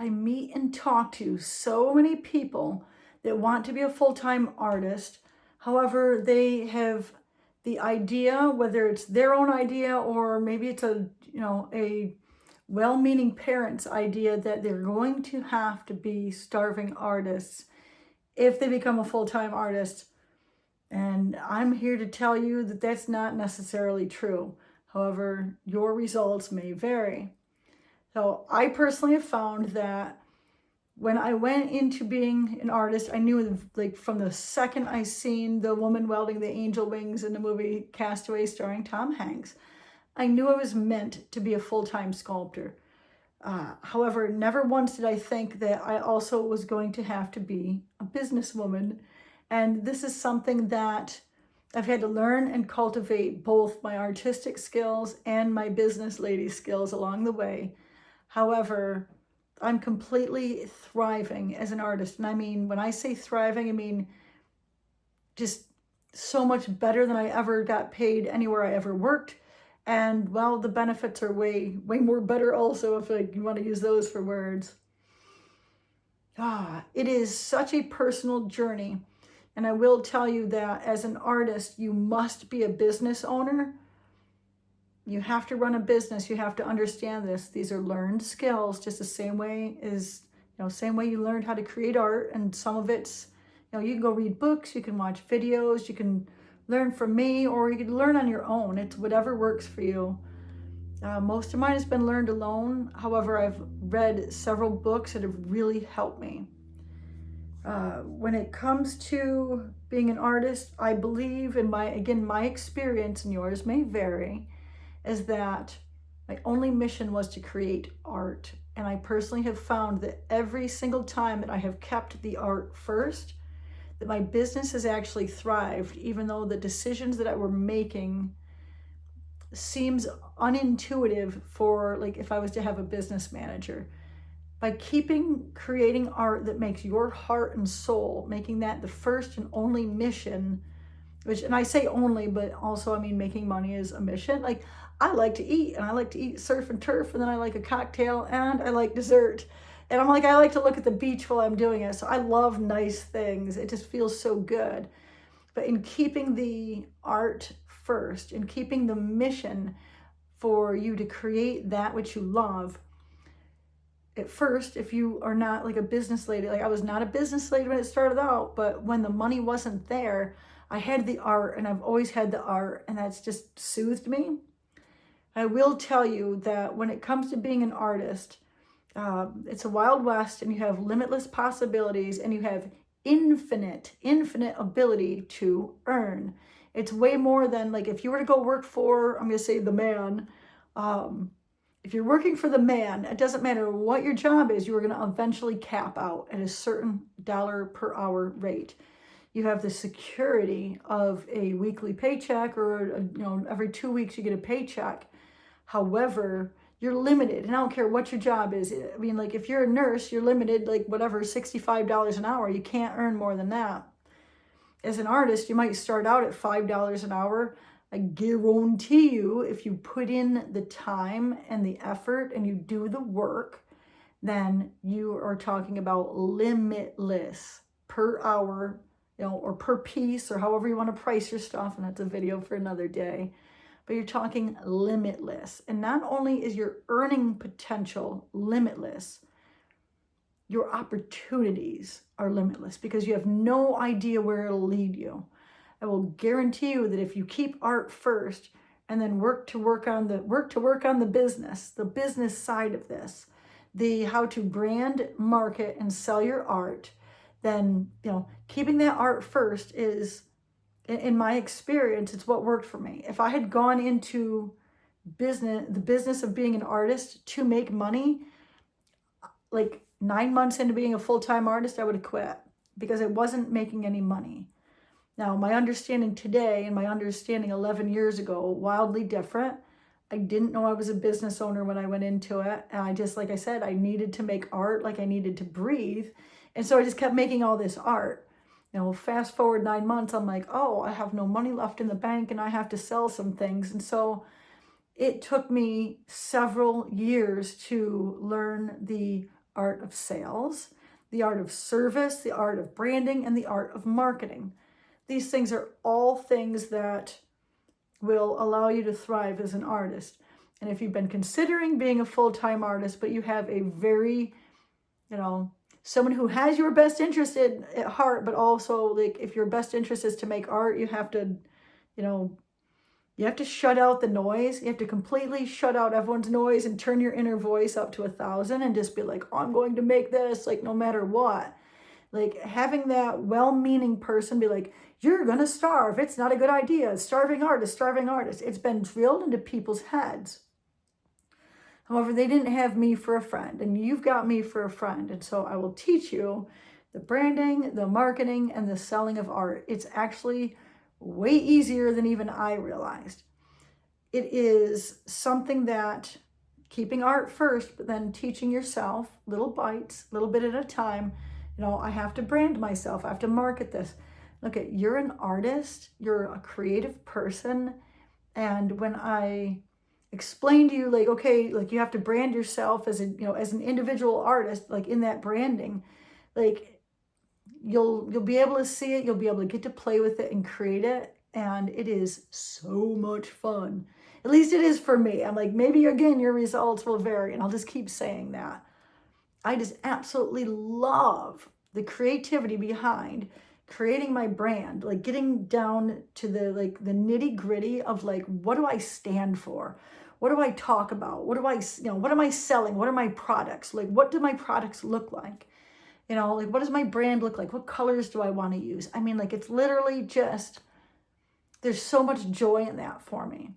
I meet and talk to so many people that want to be a full-time artist. However, they have the idea, whether it's their own idea or maybe it's a well-meaning parent's idea, that they're going to have to be starving artists if they become a full-time artist. And I'm here to tell you that that's not necessarily true. However, your results may vary. So I personally have found that when I went into being an artist, I knew, like, from the second I seen the woman welding the angel wings in the movie Castaway starring Tom Hanks, I knew I was meant to be a full-time sculptor. However, never once did I think that I also was going to have to be a businesswoman. And this is something that I've had to learn and cultivate, both my artistic skills and my business lady skills along the way. However, I'm completely thriving as an artist. And I mean, when I say thriving, I mean just so much better than I ever got paid anywhere I ever worked. And well, the benefits are way more better also, if you want to use those for words. It is such a personal journey. And I will tell you that as an artist, you must be a business owner. You have to run a business. You have to understand this. These are learned skills, just the same way same way you learned how to create art. And some of it's, you can go read books, you can watch videos, you can learn from me, or you can learn on your own. It's whatever works for you. Most of mine has been learned alone. However, I've read several books that have really helped me. When it comes to being an artist, I believe, in my experience, and yours may vary, is that my only mission was to create art. And I personally have found that every single time that I have kept the art first, that my business has actually thrived, even though the decisions that I were making seems unintuitive for, like, if I was to have a business manager. By creating art that makes your heart and soul, making that the first and only mission, and I say only, but also, I mean, making money is a mission. Like, I like to eat, and I like to eat surf and turf, and then I like a cocktail, and I like dessert. And I like to look at the beach while I'm doing it. So I love nice things. It just feels so good. But in keeping the art first, in keeping the mission for you to create that which you love, at first, if you are not like a business lady, like I was not a business lady when it started out, but when the money wasn't there, I had the art, and I've always had the art, and that's just soothed me. I will tell you that when it comes to being an artist, it's a wild west, and you have limitless possibilities, and you have infinite ability to earn. It's way more than, like, if you were to go work for, I'm going to say, the man. If you're working for the man, it doesn't matter what your job is, you are going to eventually cap out at a certain dollar per hour rate. You have the security of a weekly paycheck, or every 2 weeks you get a paycheck. However, you're limited, and I don't care what your job is. I mean, like, if you're a nurse, you're limited, like, whatever, $65 an hour. You can't earn more than that. As an artist, you might start out at $5 an hour. I guarantee you, if you put in the time and the effort and you do the work, then you are talking about limitless per hour, or per piece, or however you want to price your stuff. And that's a video for another day. But you're talking limitless. And not only is your earning potential limitless, your opportunities are limitless, because you have no idea where it'll lead you. I will guarantee you that if you keep art first and then work to work on the business side of this, the how to brand, market, and sell your art, then keeping that art first is, in my experience, it's what worked for me. If I had gone into the business of being an artist to make money, like 9 months into being a full-time artist, I would have quit, because it wasn't making any money. Now, my understanding today and my understanding 11 years ago, wildly different. I didn't know I was a business owner when I went into it. And I just, like I said, I needed to make art, like I needed to breathe. And so I just kept making all this art. Fast forward 9 months, I'm like, oh, I have no money left in the bank, and I have to sell some things. And so it took me several years to learn the art of sales, the art of service, the art of branding, and the art of marketing. These things are all things that will allow you to thrive as an artist. And if you've been considering being a full-time artist, but you have a very, someone who has your best interest at heart, but also like if your best interest is to make art, you have to, you have to shut out the noise. You have to completely shut out everyone's noise and turn your inner voice up to 1,000 and just be like, oh, I'm going to make this, like no matter what. Like having that well-meaning person be like, you're going to starve. It's not a good idea. Starving artist, starving artist. It's been drilled into people's heads. However, they didn't have me for a friend, and you've got me for a friend. And so I will teach you the branding, the marketing, and the selling of art. It's actually way easier than even I realized. It is something that keeping art first, but then teaching yourself little bites, little bit at a time. I have to brand myself. I have to market this. Look, you're an artist. You're a creative person. And when I explain to you, like, okay, like you have to brand yourself as as an individual artist, like in that branding, like you'll be able to see it. You'll be able to get to play with it and create it. And it is so much fun. At least it is for me. I'm like, maybe again, your results will vary. And I'll just keep saying that. I just absolutely love the creativity behind creating my brand, like getting down to the nitty gritty of like, what do I stand for? What do I talk about? What am I selling? What are my products? Like, what do my products look like? Like, what does my brand look like? What colors do I want to use? I mean, like, it's literally just, there's so much joy in that for me.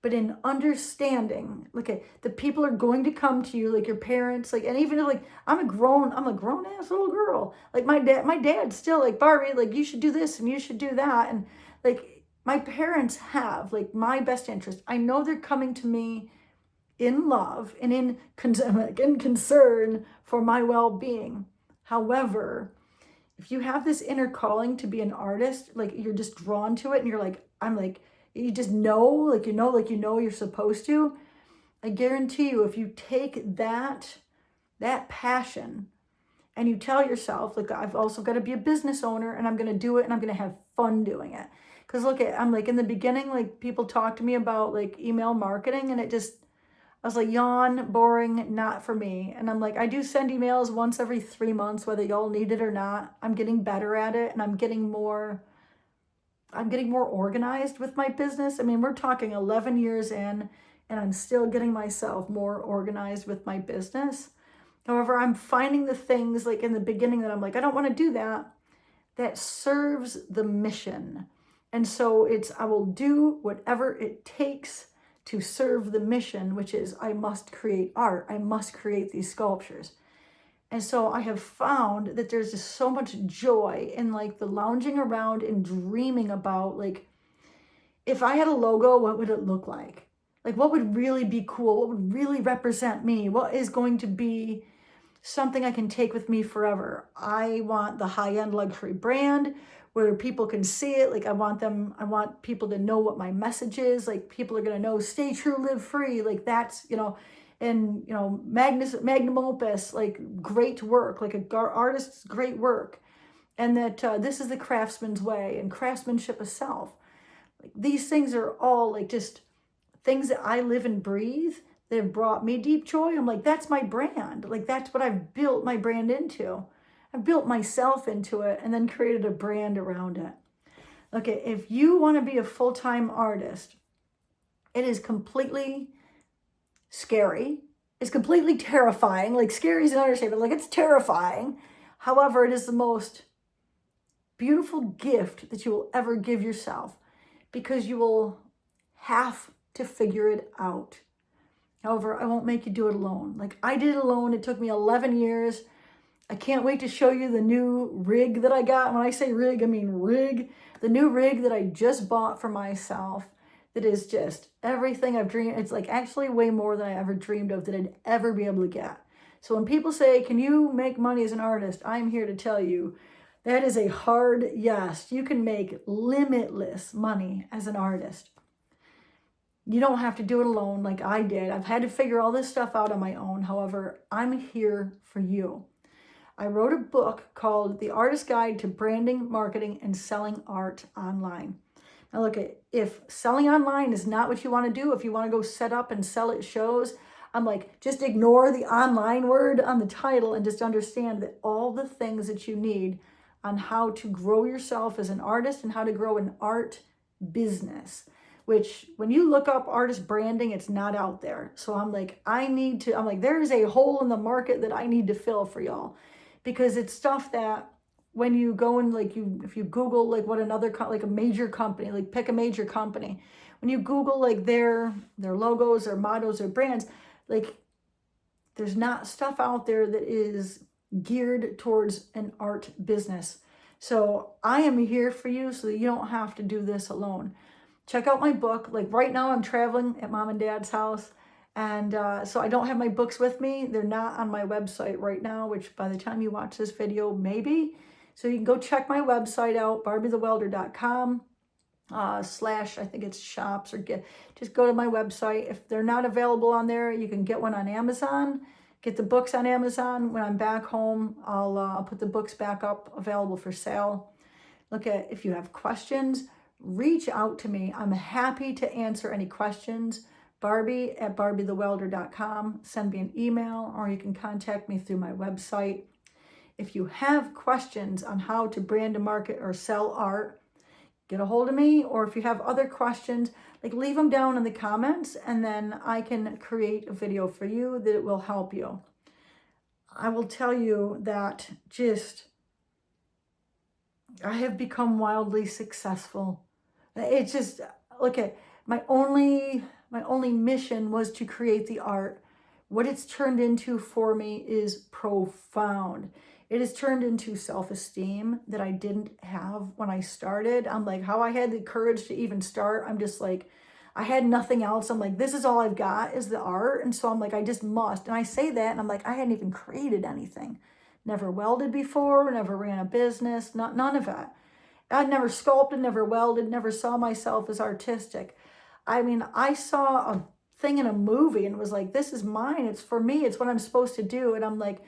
But in understanding, look at the people are going to come to you, like your parents, like, and even like I'm a grown ass little girl. Like my dad's still like, Barbie, like you should do this and you should do that. And like my parents have like my best interest. I know they're coming to me in love and in concern for my well-being. However, if you have this inner calling to be an artist, like you're just drawn to it and you're like, you just know, you're supposed to. I guarantee you, if you take that passion and you tell yourself, look, I've also got to be a business owner and I'm going to do it and I'm going to have fun doing it. Because look, I'm like in the beginning, like people talk to me about like email marketing and I was like, yawn, boring, not for me. And I'm like, I do send emails once every 3 months, whether y'all need it or not. I'm getting better at it and I'm getting more organized with my business. I mean, we're talking 11 years in and I'm still getting myself more organized with my business. However, I'm finding the things like in the beginning that I'm like, I don't want to do that. That serves the mission. And so I will do whatever it takes to serve the mission, which is I must create art. I must create these sculptures. And so I have found that there's just so much joy in like the lounging around and dreaming about like, if I had a logo, what would it look like? Like what would really be cool? What would really represent me? What is going to be something I can take with me forever? I want the high-end luxury brand where people can see it. Like I want people to know what my message is. Like people are going to know, stay true, live free. Like that's, and magnum opus, like great work, like an artist's great work, and that this is the craftsman's way and craftsmanship itself. Like these things are all like just things that I live and breathe that have brought me deep joy. I'm like, that's my brand. Like that's what I've built my brand into. I've built myself into it and then created a brand around it. Okay, if you want to be a full-time artist, it is completely scary. It's completely terrifying. Like scary is an understatement. Like it's terrifying. However, it is the most beautiful gift that you will ever give yourself because you will have to figure it out. However, I won't make you do it alone. Like I did it alone. It took me 11 years. I can't wait to show you the new rig that I got. When I say rig, I mean rig. The new rig that I just bought for myself. That is just everything I've dreamed. It's like actually way more than I ever dreamed of that I'd ever be able to get. So when people say, can you make money as an artist? I'm here to tell you that is a hard yes. You can make limitless money as an artist. You don't have to do it alone like I did. I've had to figure all this stuff out on my own. However, I'm here for you. I wrote a book called The Artist's Guide to Branding, Marketing, and Selling Art Online. Now look, if selling online is not what you want to do, if you want to go set up and sell at shows, I'm like, just ignore the online word on the title and just understand that all the things that you need on how to grow yourself as an artist and how to grow an art business, which when you look up artist branding, it's not out there. So I'm like, there's a hole in the market that I need to fill for y'all, because it's stuff that when you go and if you Google like what another, like a major company, like pick a major company, when you Google like their logos, their mottos, their brands, like there's not stuff out there that is geared towards an art business. So I am here for you so that you don't have to do this alone. Check out my book. Like right now I'm traveling at mom and dad's house. And so I don't have my books with me. They're not on my website right now, which by the time you watch this video, maybe. So you can go check my website out, barbiethewelder.com / I think it's shops, or just go to my website. If they're not available on there, you can get one on Amazon. Get the books on Amazon. When I'm back home, I'll put the books back up available for sale. If you have questions, reach out to me. I'm happy to answer any questions. Barbie at barbiethewelder.com. Send me an email, or you can contact me through my website. If you have questions on how to brand, a market, or sell art, get a hold of me. Or if you have other questions, leave them down in the comments, and then I can create a video for you that will help you. I will tell you that I have become wildly successful. It's just, my only mission was to create the art. What it's turned into for me is profound. It has turned into self-esteem that I didn't have when I started. I'm like, how I had the courage to even start. I'm just like, I had nothing else. I'm like, this is all I've got is the art. And so I'm like, I just must. And I say that, and I'm like, I hadn't even created anything. Never welded before, never ran a business, none of that. I'd never sculpted, never welded, never saw myself as artistic. I mean, I saw a thing in a movie and was like, this is mine. It's for me. It's what I'm supposed to do. And I'm like,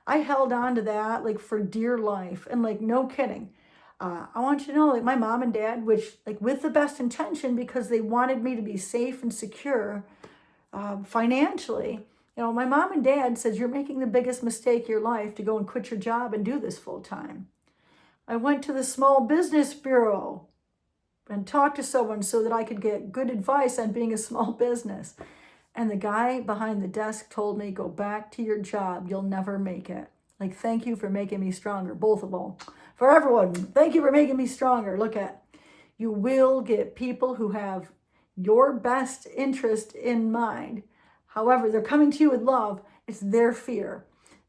I held on to that for dear life. And no kidding. I want you to know, my mom and dad, which with the best intention, because they wanted me to be safe and secure financially. My mom and dad says, you're making the biggest mistake of your life to go and quit your job and do this full time. I went to the Small Business Bureau and talked to someone so that I could get good advice on being a small business. And the guy behind the desk told me, go back to your job. You'll never make it. Thank you for making me stronger. Both of them. For everyone, thank you for making me stronger. You will get people who have your best interest in mind. However, they're coming to you with love. It's their fear.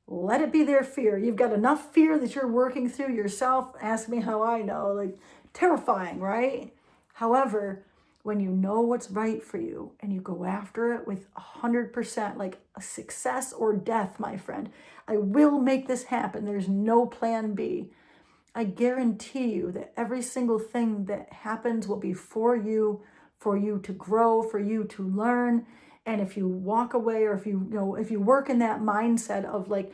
Let it be their fear. You've got enough fear that you're working through yourself. Ask me how I know. Terrifying, right? However, when you know what's right for you and you go after it with 100%, a success or death, my friend, I will make this happen. There's no plan B. I guarantee you that every single thing that happens will be for you to grow, for you to learn. And if you walk away, or if you work in that mindset of I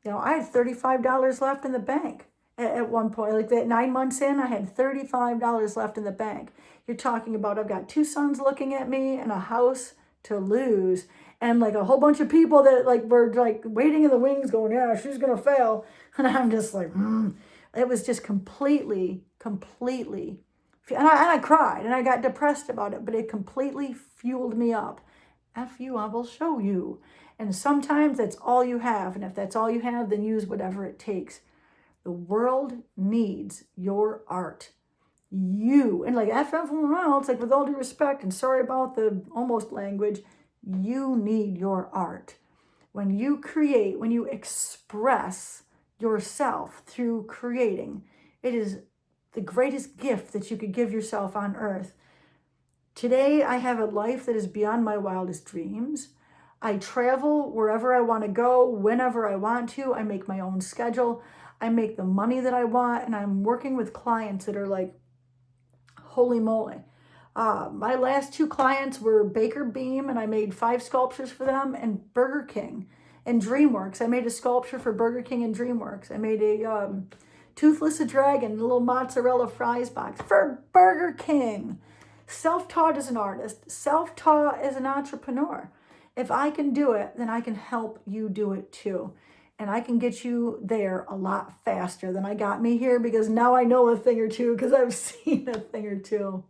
had $35 left in the bank at one point, that 9 months in, I had $35 left in the bank. You're talking about, I've got 2 sons looking at me and a house to lose, and a whole bunch of people that were waiting in the wings going, yeah, she's going to fail. And I'm just it was just completely, and I cried and I got depressed about it, but it completely fueled me up. F you, I will show you. And sometimes that's all you have. And if that's all you have, then use whatever it takes. The world needs your art. You, and F everyone else, with all due respect, and sorry about the almost language, you need your art. When you create, when you express yourself through creating, it is the greatest gift that you could give yourself on earth. Today, I have a life that is beyond my wildest dreams. I travel wherever I want to go, whenever I want to. I make my own schedule. I make the money that I want, and I'm working with clients that are holy moly. My last 2 clients were Baker Beam, and I made 5 sculptures for them, and Burger King and DreamWorks. I made a sculpture for Burger King and DreamWorks. I made a Toothless Dragon, a little mozzarella fries box for Burger King. Self-taught as an artist, self-taught as an entrepreneur. If I can do it, then I can help you do it too. And I can get you there a lot faster than I got me here, because now I know a thing or two, because I've seen a thing or two.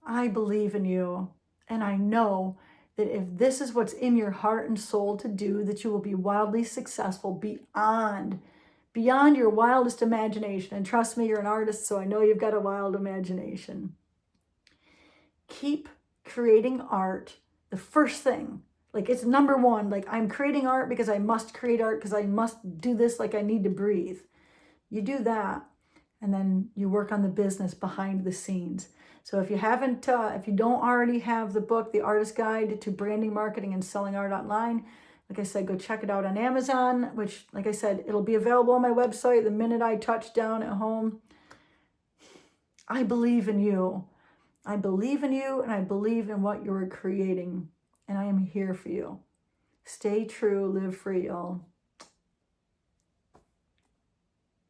I believe in you. And I know that if this is what's in your heart and soul to do, that you will be wildly successful beyond your wildest imagination. And trust me, you're an artist, so I know you've got a wild imagination. Keep creating art. The first thing, like, it's number one. Like, I'm creating art because I must create art, because I must do this, like I need to breathe. You do that, and then you work on the business behind the scenes. So if you haven't, if you don't already have the book, The Artist Guide to Branding, Marketing, and Selling Art Online, like I said, go check it out on Amazon, which, like I said, it'll be available on my website the minute I touch down at home. I believe in you. I believe in you, and I believe in what you're creating, and I am here for you. Stay true, live free, y'all.